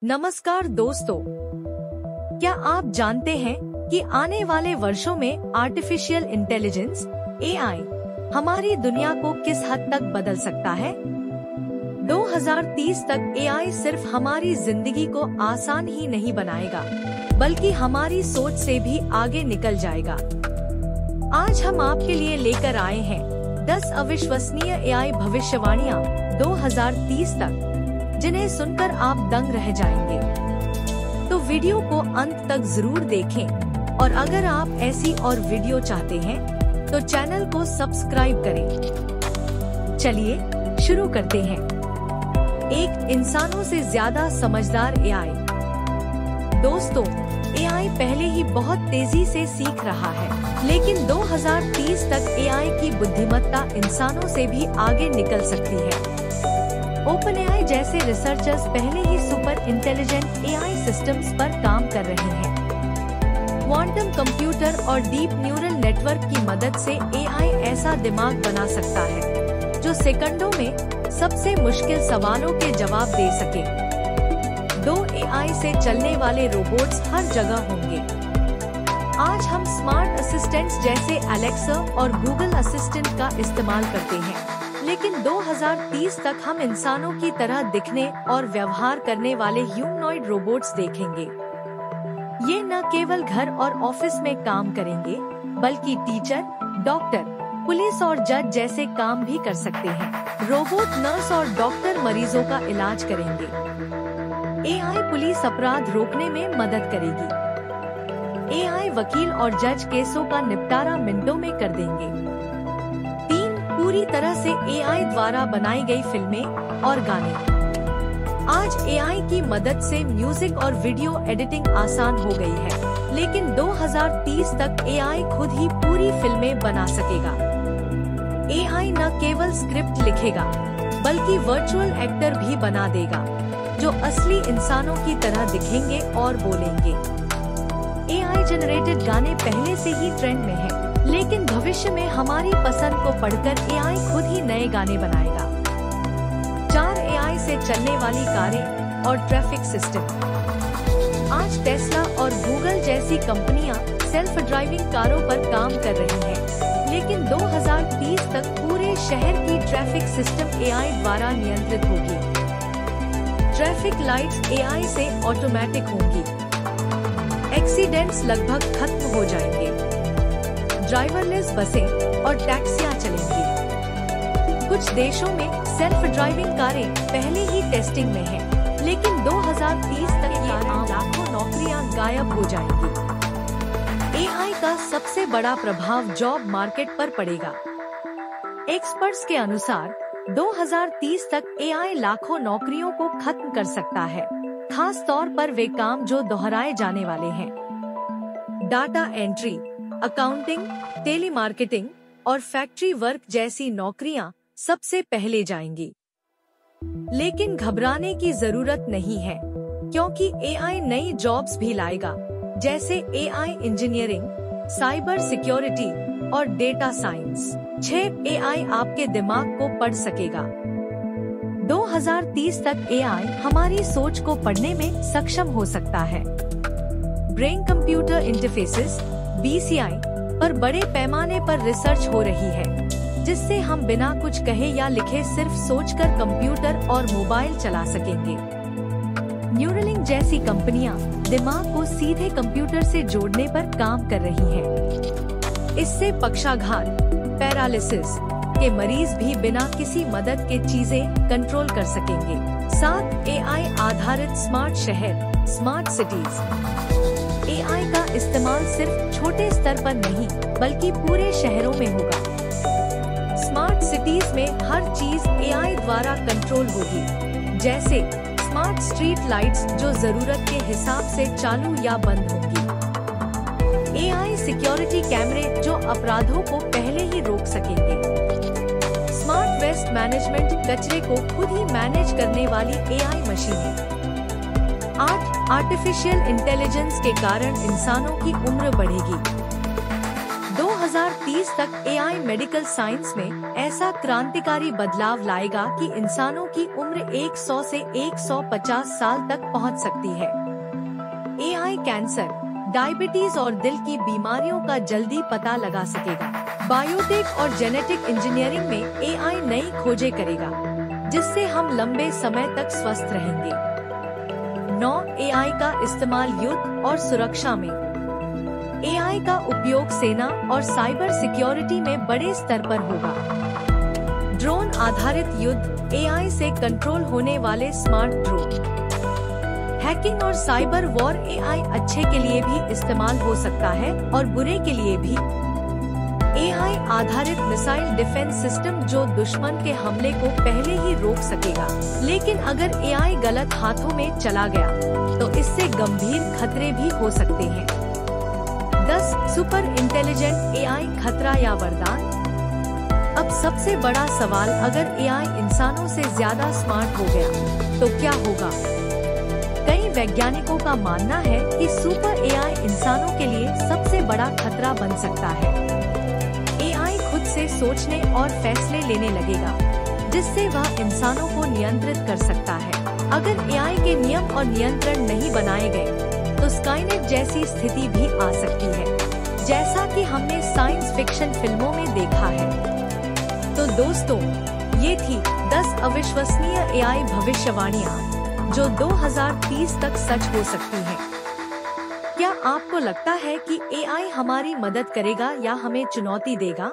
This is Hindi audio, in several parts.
नमस्कार दोस्तों, क्या आप जानते हैं कि आने वाले वर्षों में आर्टिफिशियल इंटेलिजेंस (AI) हमारी दुनिया को किस हद तक बदल सकता है? 2030 तक AI सिर्फ हमारी जिंदगी को आसान ही नहीं बनाएगा, बल्कि हमारी सोच से भी आगे निकल जाएगा। आज हम आपके लिए लेकर आए हैं 10 अविश्वसनीय AI भविष्यवाणियां 2030 तक, जिन्हें सुनकर आप दंग रह जाएंगे। तो वीडियो को अंत तक जरूर देखें और अगर आप ऐसी और वीडियो चाहते हैं तो चैनल को सब्सक्राइब करें। चलिए शुरू करते हैं। एक इंसानों से ज्यादा समझदार AI। दोस्तों, AI पहले ही बहुत तेजी से सीख रहा है, लेकिन 2030 तक AI की बुद्धिमत्ता इंसानों से भी आगे निकल सकती है। OpenAI जैसे रिसर्चर्स पहले ही सुपर इंटेलिजेंट AI सिस्टम्स पर काम कर रहे हैं। क्वांटम कंप्यूटर और डीप न्यूरल नेटवर्क की मदद से AI ऐसा दिमाग बना सकता है जो सेकंडों में सबसे मुश्किल सवालों के जवाब दे सके। 2 AI से चलने वाले रोबोट्स हर जगह होंगे। आज हम स्मार्ट असिस्टेंट्स जैसे एलेक्सा और गूगल असिस्टेंट का इस्तेमाल करते हैं, लेकिन 2030 तक हम इंसानों की तरह दिखने और व्यवहार करने वाले ह्यूमनॉइड रोबोट्स देखेंगे। ये न केवल घर और ऑफिस में काम करेंगे, बल्कि टीचर, डॉक्टर, पुलिस और जज जैसे काम भी कर सकते हैं। रोबोट नर्स और डॉक्टर मरीजों का इलाज करेंगे। AI पुलिस अपराध रोकने में मदद करेगी। AI वकील और जज केसों का निपटारा मिनटों में कर देंगे। पूरी तरह से AI द्वारा बनाई गई फिल्में और गाने। आज AI की मदद से म्यूजिक और वीडियो एडिटिंग आसान हो गई है, लेकिन 2030 तक AI खुद ही पूरी फिल्में बना सकेगा। AI न केवल स्क्रिप्ट लिखेगा, बल्कि वर्चुअल एक्टर भी बना देगा, जो असली इंसानों की तरह दिखेंगे और बोलेंगे। AI जनरेटेड गाने पहले से ही ट्रेंड में हैं, लेकिन भविष्य में हमारी पसंद को पढ़कर AI खुद ही नए गाने बनाएगा। 4 AI से चलने वाली कारें और ट्रैफिक सिस्टम। आज टेस्ला और गूगल जैसी कंपनियां सेल्फ ड्राइविंग कारों पर काम कर रही हैं, लेकिन 2030 तक पूरे शहर की ट्रैफिक सिस्टम AI द्वारा नियंत्रित होगी। ट्रैफिक लाइट्स AI से ऑटोमेटिक होंगी। एक्सीडेंट्स लगभग खत्म हो जाएंगे। ड्राइवरलेस बसें और टैक्सियां चलेंगी। कुछ देशों में सेल्फ ड्राइविंग कारें पहले ही टेस्टिंग में हैं, लेकिन 2030 तक ये लाखों नौकरियां गायब हो जाएंगी। AI का सबसे बड़ा प्रभाव जॉब मार्केट पर पड़ेगा। एक्सपर्ट्स के अनुसार 2030 तक AI लाखों नौकरियों को खत्म कर सकता है, खास तौर पर वे काम जो दोहराए जाने वाले हैं। डाटा एंट्री, अकाउंटिंग, टेलीमार्केटिंग और फैक्ट्री वर्क जैसी नौकरियां सबसे पहले जाएंगी। लेकिन घबराने की जरूरत नहीं है, क्योंकि AI नई जॉब्स भी लाएगा, जैसे AI इंजीनियरिंग, साइबर सिक्योरिटी और डेटा साइंस। 6 AI आपके दिमाग को पढ़ सकेगा। 2030 तक AI हमारी सोच को पढ़ने में सक्षम हो सकता है। ब्रेन कंप्यूटर इंटरफेसेस BCI पर बड़े पैमाने पर रिसर्च हो रही है, जिससे हम बिना कुछ कहे या लिखे सिर्फ सोचकर कंप्यूटर और मोबाइल चला सकेंगे। न्यूरलिंक जैसी कंपनियां दिमाग को सीधे कंप्यूटर से जोड़ने पर काम कर रही हैं। इससे पक्षाघात, पैरालिसिस के मरीज भी बिना किसी मदद के चीजें कंट्रोल कर सकेंगे। 7 AI आधारित स्मार्ट शहर, स्मार्ट सिटीज। AI का इस्तेमाल सिर्फ छोटे स्तर पर नहीं, बल्कि पूरे शहरों में होगा। स्मार्ट सिटीज में हर चीज AI द्वारा कंट्रोल होगी, जैसे स्मार्ट स्ट्रीट लाइट्स जो जरूरत के हिसाब से चालू या बंद होंगी। AI सिक्योरिटी कैमरे जो अपराधों को पहले ही रोक सकेंगे। स्मार्ट वेस्ट मैनेजमेंट, कचरे को खुद ही मैनेज करने वाली AI मशीनें। 8 आर्टिफिशियल इंटेलिजेंस के कारण इंसानों की उम्र बढ़ेगी। 2030 तक एआई मेडिकल साइंस में ऐसा क्रांतिकारी बदलाव लाएगा कि इंसानों की उम्र 100 से 150 साल तक पहुंच सकती है। एआई कैंसर, डायबिटीज और दिल की बीमारियों का जल्दी पता लगा सकेगा। बायोटेक और जेनेटिक इंजीनियरिंग में एआई नई खोजें करेगा, जिससे हम लंबे समय तक स्वस्थ रहेंगे। 9. एआई का इस्तेमाल युद्ध और सुरक्षा में। एआई का उपयोग सेना और साइबर सिक्योरिटी में बड़े स्तर पर होगा। ड्रोन आधारित युद्ध, एआई से कंट्रोल होने वाले स्मार्ट ड्रोन। हैकिंग और साइबर वॉर, एआई अच्छे के लिए भी इस्तेमाल हो सकता है और बुरे के लिए भी। एआई आधारित मिसाइल डिफेंस सिस्टम जो दुश्मन के हमले को पहले ही रोक सकेगा, लेकिन अगर एआई गलत हाथों में चला गया तो इससे गंभीर खतरे भी हो सकते हैं। 10. सुपर इंटेलिजेंट एआई, खतरा या वरदान। अब सबसे बड़ा सवाल, अगर एआई इंसानों से ज्यादा स्मार्ट हो गया तो क्या होगा? कई वैज्ञानिकों का मानना है कि सुपर एआई इंसानों के लिए सबसे बड़ा खतरा बन सकता है। एआई खुद से सोचने और फैसले लेने लगेगा, जिससे वह इंसानों को नियंत्रित कर सकता है। अगर एआई के नियम और नियंत्रण नहीं बनाए गए तो स्काईनेट जैसी स्थिति भी आ सकती है, जैसा कि हमने साइंस फिक्शन फिल्मों में देखा है। तो दोस्तों, ये थी 10 अविश्वसनीय एआई भविष्यवाणियां जो 2030 तक सच हो सकती हैं। क्या आपको लगता है कि एआई हमारी मदद करेगा या हमें चुनौती देगा?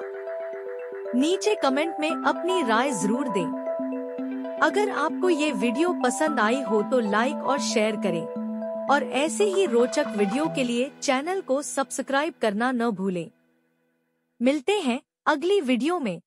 नीचे कमेंट में अपनी राय जरूर दें। अगर आपको ये वीडियो पसंद आई हो तो लाइक और शेयर करें, और ऐसे ही रोचक वीडियो के लिए चैनल को सब्सक्राइब करना न भूलें। मिलते हैं अगली वीडियो में।